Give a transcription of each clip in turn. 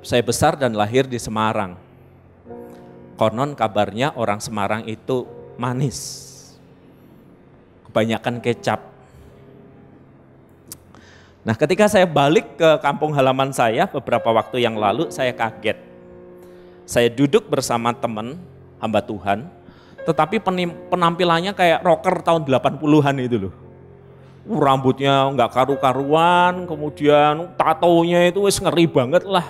Saya besar dan lahir di Semarang. Konon kabarnya orang Semarang itu manis. Kebanyakan kecap. Nah, ketika saya balik ke kampung halaman saya beberapa waktu yang lalu, saya kaget. Saya duduk bersama teman hamba Tuhan, tetapi penampilannya kayak rocker tahun 80-an itu loh. Rambutnya nggak karu-karuan, kemudian tatonya itu wis ngeri banget lah.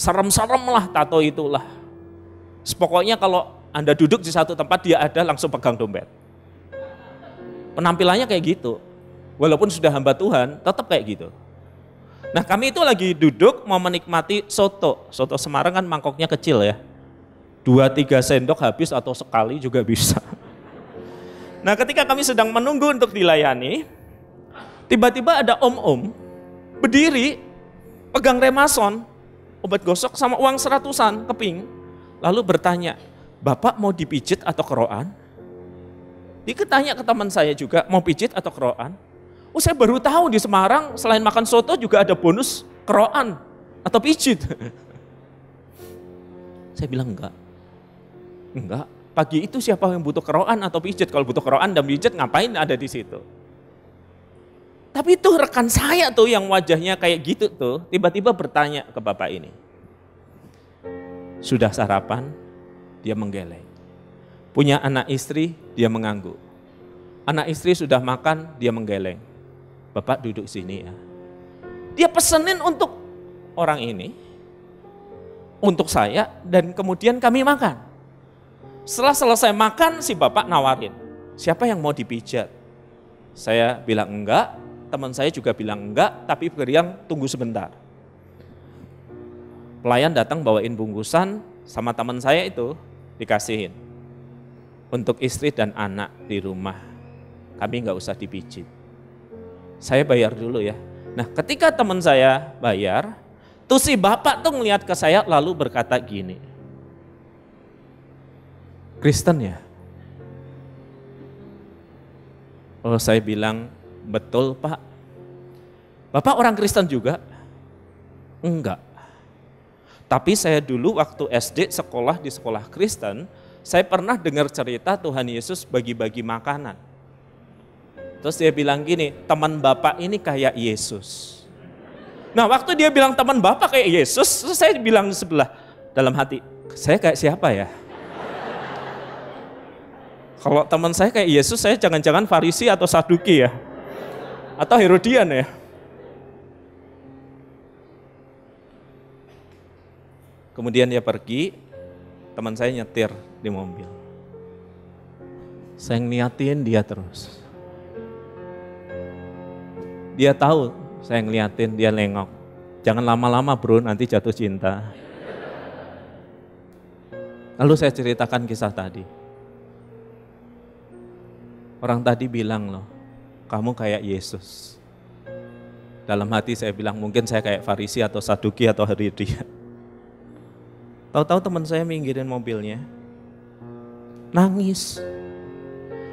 Serem-serem lah tato itulah. Pokoknya kalau Anda duduk di satu tempat, dia ada langsung pegang dompet. Penampilannya kayak gitu. Walaupun sudah hamba Tuhan, tetap kayak gitu. Nah, kami itu lagi duduk mau menikmati soto. Soto Semarang kan mangkoknya kecil ya. 2-3 sendok habis atau sekali juga bisa. Nah, ketika kami sedang menunggu untuk dilayani, tiba-tiba ada om-om berdiri, pegang remason, obat gosok sama uang 100-an keping. Lalu bertanya, Bapak mau dipijit atau keroan? Dia tanya ke teman saya juga, mau pijit atau keroan? Oh, saya baru tahu di Semarang selain makan soto juga ada bonus keroan atau pijit. Saya bilang enggak. Pagi itu siapa yang butuh keroan atau pijit? Kalau butuh keroan dan pijit ngapain ada di situ? Tapi itu rekan saya tuh yang wajahnya kayak gitu tuh, tiba-tiba bertanya ke bapak ini. Sudah sarapan? Dia menggeleng. Punya anak istri? Dia mengangguk. Anak istri sudah makan? Dia menggeleng. Bapak duduk sini ya. Dia pesenin untuk orang ini, untuk saya, dan kemudian kami makan. Setelah selesai makan, si bapak nawarin, siapa yang mau dipijat? Saya bilang enggak. Teman saya juga bilang enggak, tapi beriang tunggu sebentar. Pelayan datang bawain bungkusan sama teman saya itu dikasihin. Untuk istri dan anak di rumah, kami enggak usah dipijit. Saya bayar dulu ya. Nah, ketika teman saya bayar, tuh si bapak tuh ngeliat ke saya lalu berkata gini, Kristen ya? Oh, saya bilang, betul Pak. Bapak orang Kristen juga? Enggak. Tapi saya dulu waktu SD sekolah di sekolah Kristen, saya pernah dengar cerita Tuhan Yesus bagi-bagi makanan. Terus dia bilang gini, teman Bapak ini kayak Yesus. Nah, waktu dia bilang teman Bapak kayak Yesus, terus saya bilang di sebelah dalam hati, saya kayak siapa ya? Kalau teman saya kayak Yesus, saya jangan-jangan Farisi atau Saduki ya? Atau Herodian ya? Kemudian dia pergi, teman saya nyetir di mobil. Saya ngeliatin dia terus. Dia tahu saya ngeliatin, dia nengok. Jangan lama-lama bro, nanti jatuh cinta. Lalu saya ceritakan kisah tadi. Orang tadi bilang loh, kamu kayak Yesus. Dalam hati saya bilang mungkin saya kayak Farisi atau Saduki atau Herodian. Tahu-tahu teman saya minggirin mobilnya, nangis.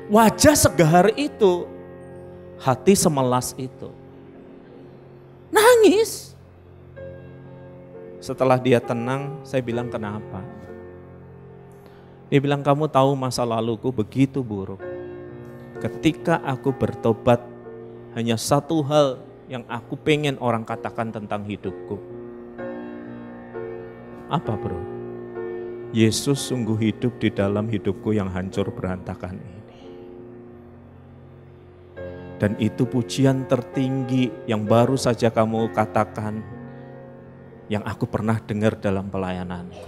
Wajah segahar itu, hati semelas itu. Nangis. Setelah dia tenang, saya bilang kenapa? Dia bilang kamu tahu masa laluku begitu buruk. Ketika aku bertobat, hanya satu hal yang aku pengen orang katakan tentang hidupku. Apa bro? Yesus sungguh hidup di dalam hidupku yang hancur berantakan ini. Dan itu pujian tertinggi yang baru saja kamu katakan, yang aku pernah dengar dalam pelayananku.